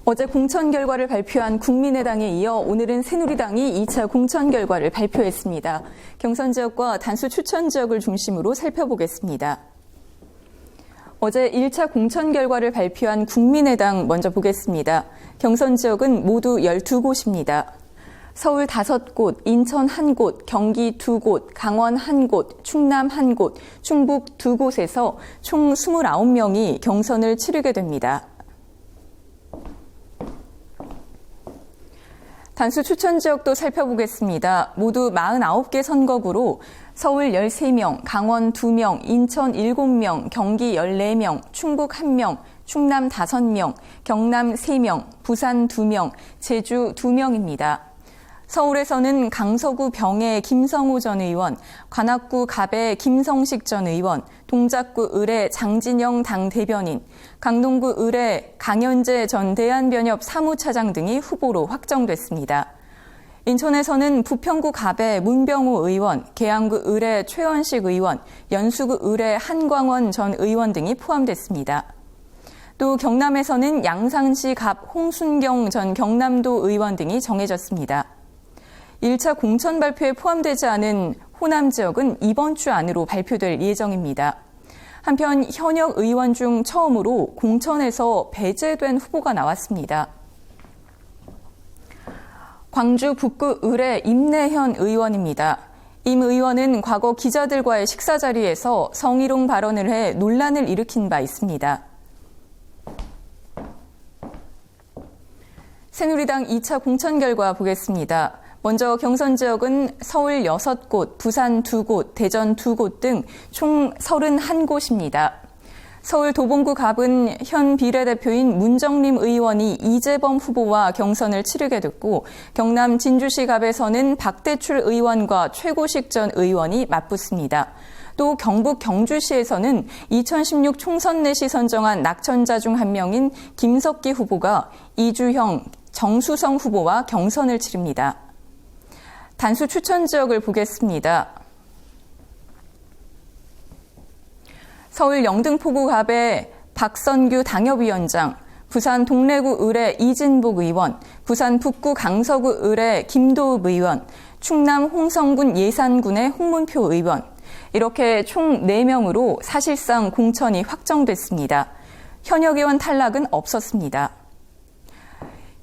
어제 공천 결과를 발표한 국민의당에 이어 오늘은 새누리당이 2차 공천 결과를 발표했습니다. 경선 지역과 단수 추천 지역을 중심으로 살펴보겠습니다. 어제 1차 공천 결과를 발표한 국민의당 먼저 보겠습니다. 경선 지역은 모두 12곳입니다. 서울 5곳, 인천 1곳, 경기 2곳, 강원 1곳, 충남 1곳, 충북 2곳에서 총 29명이 경선을 치르게 됩니다. 단수 추천 지역도 살펴보겠습니다. 모두 49개 선거구로 서울 13명, 강원 2명, 인천 7명, 경기 14명, 충북 1명, 충남 5명, 경남 3명, 부산 2명, 제주 2명입니다. 서울에서는 강서구 병의 김성우 전 의원, 관악구 갑의 김성식 전 의원, 동작구 을의 장진영 당 대변인, 강동구 을의 강현재 전 대한변협 사무차장 등이 후보로 확정됐습니다. 인천에서는 부평구 갑의 문병호 의원, 계양구 을의 최원식 의원, 연수구 을의 한광원 전 의원 등이 포함됐습니다. 또 경남에서는 양산시 갑 홍순경 전 경남도 의원 등이 정해졌습니다. 1차 공천 발표에 포함되지 않은 호남 지역은 이번 주 안으로 발표될 예정입니다. 한편 현역 의원 중 처음으로 공천에서 배제된 후보가 나왔습니다. 광주 북구 을의 임내현 의원입니다. 임 의원은 과거 기자들과의 식사 자리에서 성희롱 발언을 해 논란을 일으킨 바 있습니다. 새누리당 2차 공천 결과 보겠습니다. 먼저 경선 지역은 서울 6곳, 부산 2곳, 대전 2곳 등 총 31곳입니다. 서울 도봉구 갑은 현 비례대표인 문정림 의원이 이재범 후보와 경선을 치르게 됐고, 경남 진주시 갑에서는 박대출 의원과 최고식 전 의원이 맞붙습니다. 또 경북 경주시에서는 2016 총선 내시 선정한 낙천자 중 한 명인 김석기 후보가 이주형, 정수성 후보와 경선을 치릅니다. 단수 추천 지역을 보겠습니다. 서울 영등포구 갑의 박선규 당협위원장, 부산 동래구 을의 이진복 의원, 부산 북구 강서구 을의 김도읍 의원, 충남 홍성군 예산군의 홍문표 의원, 이렇게 총 4명으로 사실상 공천이 확정됐습니다. 현역 의원 탈락은 없었습니다.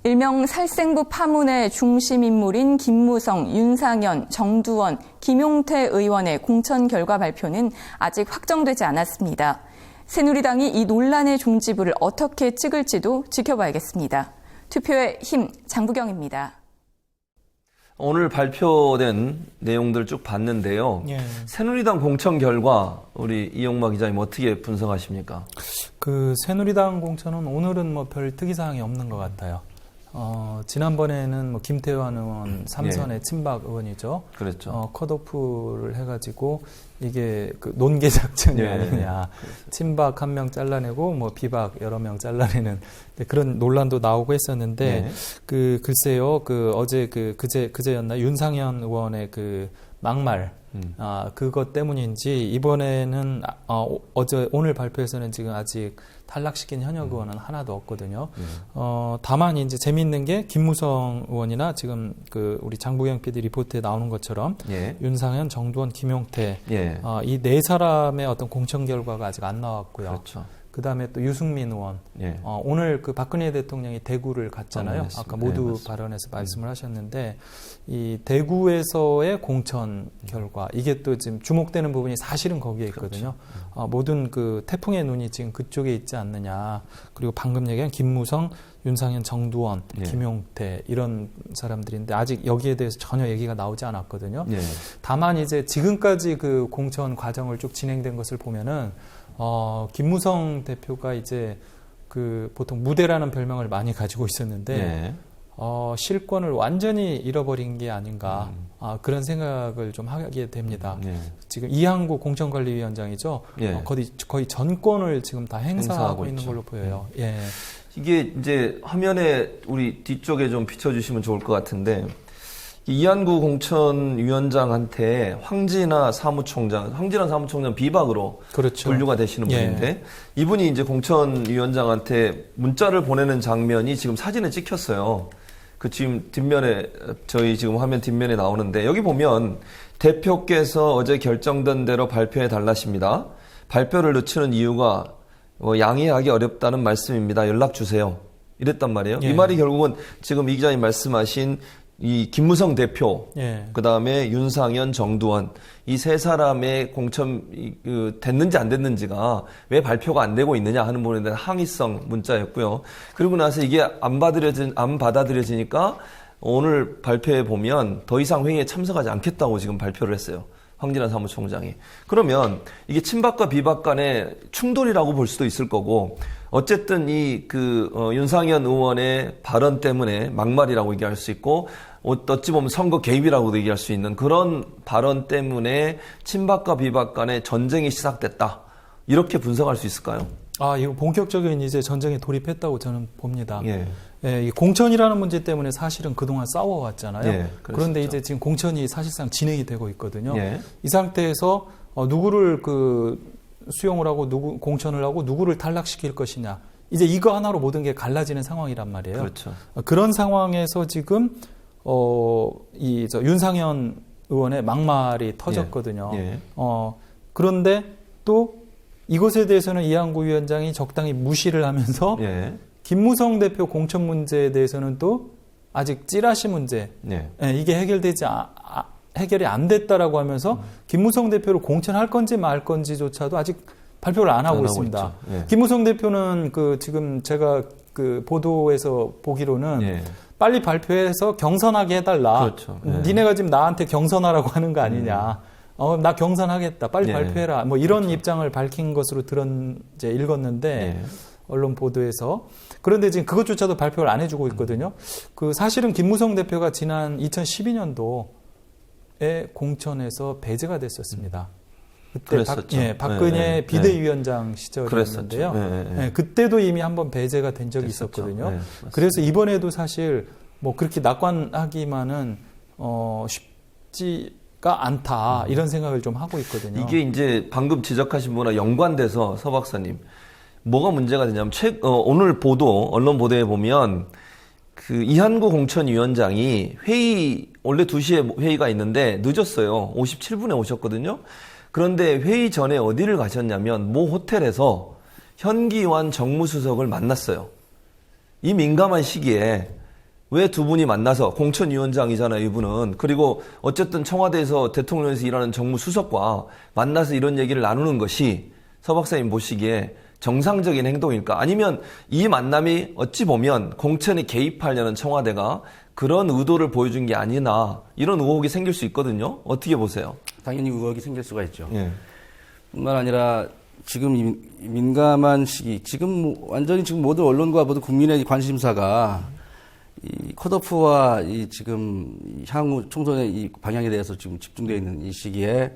일명 살생부 파문의 중심 인물인 김무성, 윤상현, 정두원, 김용태 의원의 공천 결과 발표는 아직 확정되지 않았습니다. 새누리당이 이 논란의 종지부를 어떻게 찍을지도 지켜봐야겠습니다. 투표의 힘, 장부경입니다. 오늘 발표된 내용들 쭉 봤는데요. 예. 새누리당 공천 결과 우리 이용마 기자님 어떻게 분석하십니까? 새누리당 공천은 오늘은 별 특이사항이 없는 것 같아요. 지난번에는 김태환 의원 3선의 친박 의원이죠. 그랬죠. 컷오프를 해가지고 이게 논계 작전이 아니냐. 친박 한 명 잘라내고 비박 여러 명 잘라내는 그런 논란도 나오고 했었는데, 글쎄요, 어제 그제였나 윤상현 의원의 막말. 그것 때문인지 이번에는 오늘 발표에서는 지금 아직 탈락시킨 현역 의원은 하나도 없거든요. 다만 이제 재미있는 게 김무성 의원이나 지금 우리 장부경 PD 리포트에 나오는 것처럼 윤상현, 정두원, 김용태 이 4사람의 어떤 공천 결과가 아직 안 나왔고요. 그렇죠. 그 다음에 또 유승민 의원. 오늘 박근혜 대통령이 대구를 갔잖아요. 아까 모두 발언에서 말씀을 하셨는데, 이 대구에서의 공천 결과, 이게 또 지금 주목되는 부분이 사실은 거기에 있거든요. 그렇죠. 모든 태풍의 눈이 지금 그쪽에 있지 않느냐. 그리고 방금 얘기한 김무성, 윤상현, 정두원, 김용태, 이런 사람들인데, 아직 여기에 대해서 전혀 얘기가 나오지 않았거든요. 다만 이제 지금까지 공천 과정을 쭉 진행된 것을 보면은, 김무성 대표가 이제 보통 무대라는 별명을 많이 가지고 있었는데, 실권을 완전히 잃어버린 게 아닌가, 그런 생각을 좀 하게 됩니다. 지금 이항구 공천관리위원장이죠. 거의 전권을 지금 다 행사하고 있는 걸로 보여요. 이게 이제 화면에 우리 뒤쪽에 좀 비춰주시면 좋을 것 같은데, 이한구 공천위원장한테 황진아 사무총장 비박으로 그렇죠. 분류가 되시는 분인데 이분이 이제 공천위원장한테 문자를 보내는 장면이 지금 사진에 찍혔어요. 그 지금 뒷면에 저희 지금 화면 뒷면에 나오는데 여기 보면 대표께서 어제 결정된 대로 발표해 달라십니다. 발표를 늦추는 이유가 양해하기 어렵다는 말씀입니다. 연락 주세요. 이랬단 말이에요. 이 말이 결국은 지금 이 기자님 말씀하신 이 김무성 대표, 그다음에 윤상현, 정두원 이 세 사람의 공천 됐는지 안 됐는지가 왜 발표가 안 되고 있느냐 하는 부분에 대한 항의성 문자였고요. 그리고 나서 이게 안 받아들여지니까 오늘 발표해 보면 더 이상 회의에 참석하지 않겠다고 지금 발표를 했어요. 황진아 사무총장이. 그러면 이게 친박과 비박 간의 충돌이라고 볼 수도 있을 거고, 어쨌든 윤상현 의원의 발언 때문에 막말이라고 얘기할 수 있고, 어찌 보면 선거 개입이라고도 얘기할 수 있는 그런 발언 때문에 친박과 비박 간의 전쟁이 시작됐다. 이렇게 분석할 수 있을까요? 이거 본격적인 이제 전쟁에 돌입했다고 저는 봅니다. 이 공천이라는 문제 때문에 사실은 그동안 싸워왔잖아요. 그런데 이제 지금 공천이 사실상 진행이 되고 있거든요. 이 상태에서 누구를 수용을 하고 공천을 하고 누구를 탈락시킬 것이냐. 이제 이거 하나로 모든 게 갈라지는 상황이란 말이에요. 그렇죠. 그런 상황에서 지금 윤상현 의원의 막말이 터졌거든요. 그런데 또 이것에 대해서는 이한구 위원장이 적당히 무시를 하면서 김무성 대표 공천 문제에 대해서는 또 아직 찌라시 문제 이게 해결이 안 됐다라고 하면서 김무성 대표를 공천할 건지 말 건지조차도 아직 발표를 안 하고 있습니다. 김무성 대표는 지금 제가 보도에서 보기로는 빨리 발표해서 경선하게 해달라. 그렇죠. 니네가 지금 나한테 경선하라고 하는 거 아니냐. 나 경선하겠다. 빨리 발표해라. 뭐 이런 입장을 밝힌 것으로 읽었는데 언론 보도에서. 그런데 지금 그것조차도 발표를 안 해주고 있거든요. 사실은 김무성 대표가 지난 2012년도에 공천에서 배제가 됐었습니다. 그때 박근혜 비대위원장 시절이었는데요. 그때도 이미 한번 배제가 된 적이 있었거든요. 그래서 이번에도 사실 뭐 그렇게 낙관하기만은 쉽지가 않다 이런 생각을 좀 하고 있거든요. 이게 이제 방금 지적하신 분과 연관돼서 서 박사님 뭐가 문제가 되냐면 오늘 언론 보도에 보면 이한구 공천위원장이 원래 2시에 회의가 있는데 늦었어요. 57분에 오셨거든요. 그런데 회의 전에 어디를 가셨냐면 모 호텔에서 현기환 정무수석을 만났어요. 이 민감한 시기에 왜 두 분이 만나서 공천위원장이잖아요, 이분은. 그리고 어쨌든 청와대에서 대통령에서 일하는 정무수석과 만나서 이런 얘기를 나누는 것이 서 박사님 보시기에 정상적인 행동일까? 아니면 이 만남이 어찌 보면 공천에 개입하려는 청와대가 그런 의도를 보여준 게 아니나 이런 의혹이 생길 수 있거든요. 어떻게 보세요? 당연히 의혹이 생길 수가 있죠. 뿐만 아니라 지금 이 민감한 시기, 지금 완전히 지금 모든 언론과 모든 국민의 관심사가 이 컷오프와 지금 향후 총선의 이 방향에 대해서 지금 집중되어 있는 이 시기에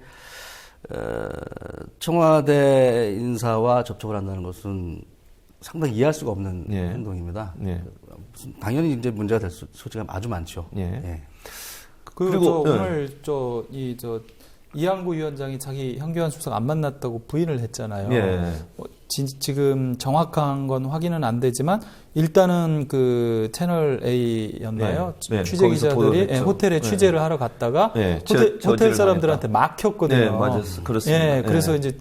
청와대 인사와 접촉을 한다는 것은 상당히 이해할 수가 없는 행동입니다. 당연히 이제 문제가 될 소지가 아주 많죠. 그리고 오늘 이한구 위원장이 자기 현기환 수석 안 만났다고 부인을 했잖아요. 지금 정확한 건 확인은 안 되지만 일단은 채널 A였나요? 취재 기자들이 호텔에 취재를 하러 갔다가 호텔 사람들한테 막혔거든요. 맞았어. 그렇습니다. 그래서 이제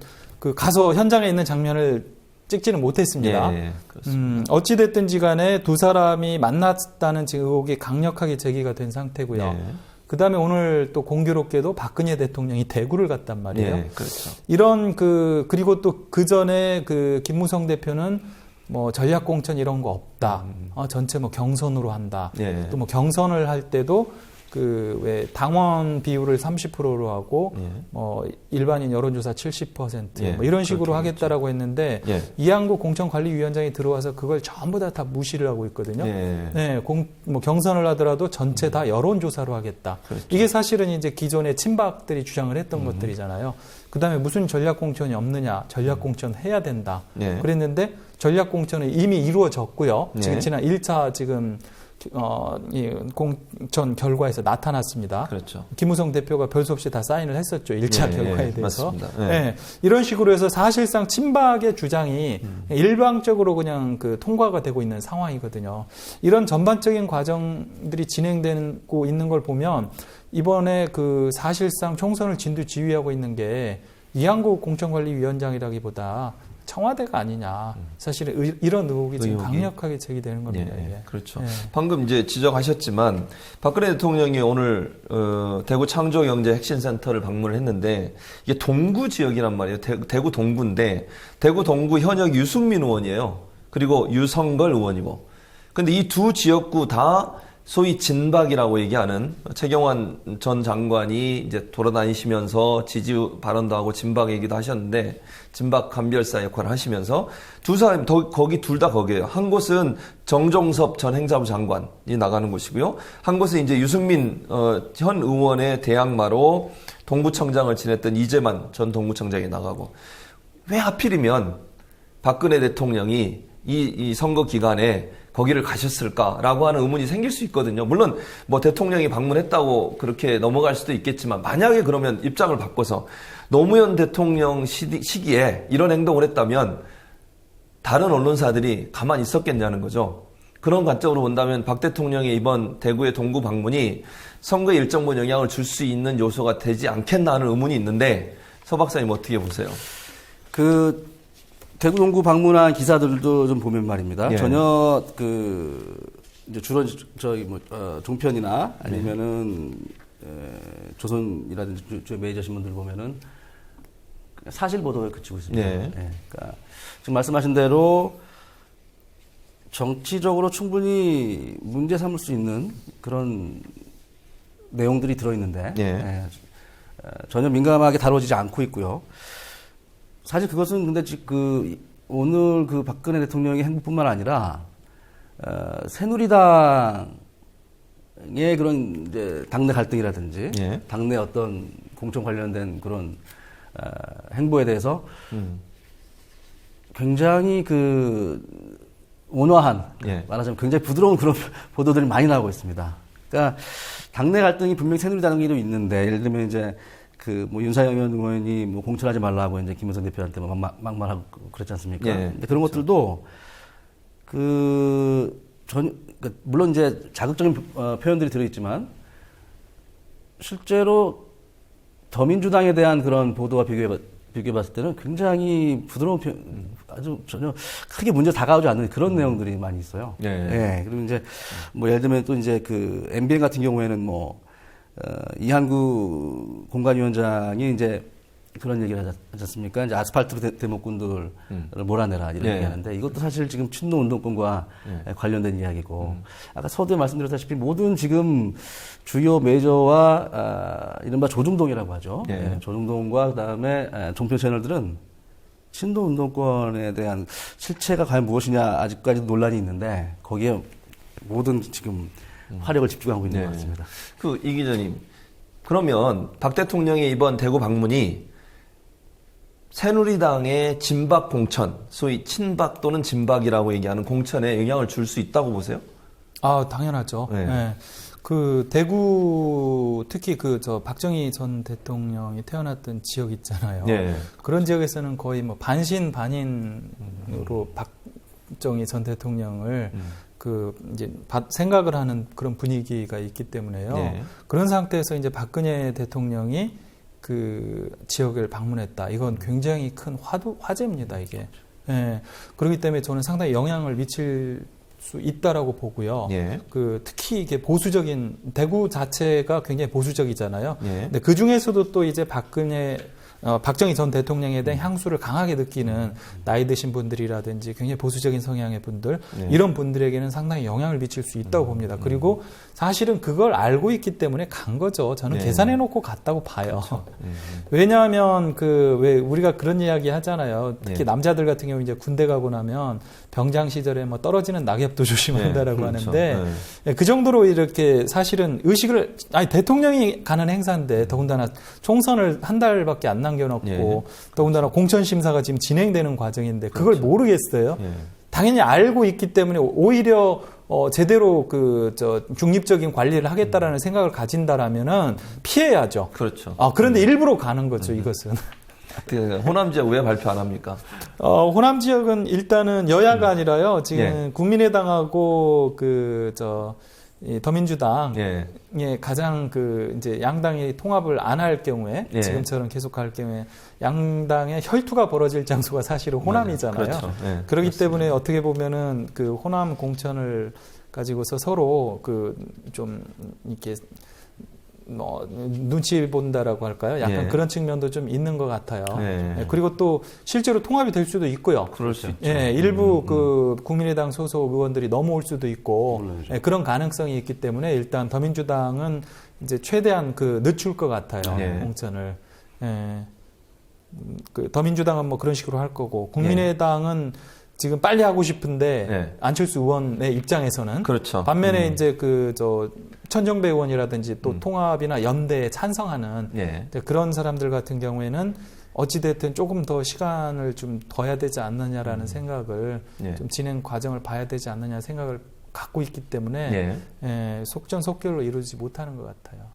가서 현장에 있는 장면을 찍지는 못했습니다. 어찌됐든지 간에 두 사람이 만났다는 지금 의혹이 강력하게 제기가 된 상태고요. 그 다음에 오늘 또 공교롭게도 박근혜 대통령이 대구를 갔단 말이에요. 그렇죠. 그리고 또 그 전에 김무성 대표는 뭐 전략공천 이런 거 없다. 전체 뭐 경선으로 한다. 또 뭐 경선을 할 때도 왜 당원 비율을 30%로 하고 일반인 여론조사 70% 뭐 이런 식으로 하겠다라고 했는데 이한구 공천관리위원장이 들어와서 그걸 전부 다 무시를 하고 있거든요. 뭐 경선을 하더라도 전체 다 여론조사로 하겠다. 이게 사실은 이제 기존의 친박들이 주장을 했던 것들이잖아요. 그다음에 무슨 전략공천이 없느냐? 전략공천 해야 된다. 그랬는데 전략공천은 이미 이루어졌고요. 지금 지난 1차 지금 이 공천 결과에서 나타났습니다. 그렇죠. 김무성 대표가 별수 없이 다 사인을 했었죠. 1차 결과에 대해서. 맞습니다. 이런 식으로 해서 사실상 친박의 주장이 일방적으로 그냥 그 통과가 되고 있는 상황이거든요. 이런 전반적인 과정들이 진행되고 있는 걸 보면 이번에 그 사실상 총선을 진두지휘하고 있는 게 이한국 공천관리위원장이라기보다 청와대가 아니냐. 사실은 이런 의혹이 지금 강력하게 제기되는 겁니다. 그렇죠. 방금 이제 지적하셨지만 박근혜 대통령이 오늘 대구 창조경제 핵심센터를 방문을 했는데 이게 동구 지역이란 말이에요. 대구 동구인데 대구 동구 현역 유승민 의원이에요. 그리고 유성걸 의원이고. 근데 이 두 지역구 다 소위 진박이라고 얘기하는 최경환 전 장관이 이제 돌아다니시면서 지지 발언도 하고 진박 얘기도 하셨는데 진박 감별사 역할을 하시면서 두 사람이 거기 둘 다 거기에요. 한 곳은 정종섭 전 행자부 장관이 나가는 곳이고요. 한 곳은 이제 유승민 현 의원의 대항마로 동구청장을 지냈던 이재만 전 동구청장이 나가고 왜 하필이면 박근혜 대통령이 이 선거 기간에 거기를 가셨을까라고 하는 의문이 생길 수 있거든요. 물론 뭐 대통령이 방문했다고 그렇게 넘어갈 수도 있겠지만 만약에 그러면 입장을 바꿔서 노무현 대통령 시기에 이런 행동을 했다면 다른 언론사들이 가만히 있었겠냐는 거죠. 그런 관점으로 본다면 박 대통령의 이번 대구의 동구 방문이 선거에 일정 부분 영향을 줄 수 있는 요소가 되지 않겠나 하는 의문이 있는데 서 박사님 어떻게 보세요? 대구 동구 방문한 기사들도 좀 보면 말입니다. 전혀 이제 주로 종편이나 아니면은 조선이라든지 메이저 신문들 보면은 사실 보도에 그치고 있습니다. 그러니까 지금 말씀하신 대로 정치적으로 충분히 문제 삼을 수 있는 그런 내용들이 들어있는데 전혀 민감하게 다뤄지지 않고 있고요. 사실 그것은 근데 오늘 박근혜 대통령의 행보뿐만 아니라 새누리당의 그런 이제 당내 갈등이라든지 당내 어떤 공천 관련된 그런 행보에 대해서 굉장히 온화한 말하자면 굉장히 부드러운 그런 보도들이 많이 나오고 있습니다. 그러니까 당내 갈등이 분명히 새누리당에도 있는데 예를 들면 이제 윤상현 의원이 공천하지 말라고 이제 김무성 대표한테 막말하고 그랬지 않습니까? 근데 그런 것들도 물론 이제 자극적인 표현들이 들어있지만 실제로 더민주당에 대한 그런 보도와 비교해봤을 때는 굉장히 부드러운 아주 전혀 크게 문제 다가오지 않는 그런 내용들이 많이 있어요. 그리고 이제 예를 들면 또 이제 MBN 같은 경우에는 이한구 공관위원장이 이제 그런 얘기를 하지 않습니까? 이제 아스팔트 대목꾼들을 몰아내라 이런 얘기하는데 이것도 사실 지금 친노 운동권과 관련된 이야기고 아까 서두에 말씀드렸다시피 모든 지금 주요 메이저와 이른바 조중동이라고 하죠. 조중동과 그다음에 종편 채널들은 친노 운동권에 대한 실체가 과연 무엇이냐 아직까지도 논란이 있는데 거기에 모든 지금 화력을 집중하고 있는 것 같습니다. 이 기자님, 그러면 박 대통령의 이번 대구 방문이 새누리당의 진박 공천, 소위 친박 또는 진박이라고 얘기하는 공천에 영향을 줄 수 있다고 보세요? 당연하죠. 대구 특히 박정희 전 대통령이 태어났던 지역 있잖아요. 그런 지역에서는 거의 반신 반인으로 박정희 전 대통령을 이제 생각을 하는 그런 분위기가 있기 때문에요. 그런 상태에서 이제 박근혜 대통령이 지역을 방문했다. 이건 굉장히 큰 화제입니다, 이게. 그렇기 때문에 저는 상당히 영향을 미칠 수 있다라고 보고요. 특히 이게 대구 자체가 굉장히 보수적이잖아요. 근데 그 중에서도 또 이제 박정희 전 대통령에 대한 향수를 강하게 느끼는 나이 드신 분들이라든지 굉장히 보수적인 성향의 분들 이런 분들에게는 상당히 영향을 미칠 수 있다고 봅니다. 그리고 사실은 그걸 알고 있기 때문에 간 거죠. 저는 계산해놓고 갔다고 봐요. 왜냐하면 왜 우리가 그런 이야기 하잖아요. 특히 남자들 같은 경우 이제 군대 가고 나면 병장 시절에 떨어지는 낙엽도 조심한다라고 하는데 그 정도로 이렇게 사실은 대통령이 가는 행사인데 더군다나 총선을 한 달밖에 안 남겨놓고 더군다나 공천심사가 지금 진행되는 과정인데 그걸 모르겠어요. 당연히 알고 있기 때문에 오히려 제대로 중립적인 관리를 하겠다라는 생각을 가진다라면은 피해야죠. 그렇죠. 그런데 일부러 가는 거죠, 이것은. 호남 지역 왜 발표 안 합니까? 호남 지역은 일단은 여야가 아니라요. 지금 예. 국민의당하고 이 더민주당 예. 예, 가장 이제 양당이 통합을 안 할 경우에 예. 지금처럼 계속 할 경우에 양당의 혈투가 벌어질 장소가 사실은 호남이잖아요. 그렇죠. 예. 그렇기 그렇습니다. 때문에 어떻게 보면은 호남 공천을 가지고서 서로 좀 이렇게 눈치 본다라고 할까요? 약간 예. 그런 측면도 좀 있는 것 같아요. 예. 예, 그리고 또 실제로 통합이 될 수도 있고요. 그럴 수 있죠. 예, 일부 국민의당 소속 의원들이 넘어올 수도 있고 예, 그런 가능성이 있기 때문에 일단 더민주당은 이제 최대한 늦출 것 같아요. 예. 공천을. 예. 더민주당은 뭐 그런 식으로 할 거고 국민의당은 지금 빨리 하고 싶은데 예. 안철수 의원의 입장에서는 그렇죠. 반면에 이제 천정배 의원이라든지 또 통합이나 연대에 찬성하는 예. 그런 사람들 같은 경우에는 어찌됐든 조금 더 시간을 좀 둬야 되지 않느냐라는 생각을 예. 좀 진행 과정을 봐야 되지 않느냐 생각을 갖고 있기 때문에 예. 속전속결로 이루지 못하는 것 같아요.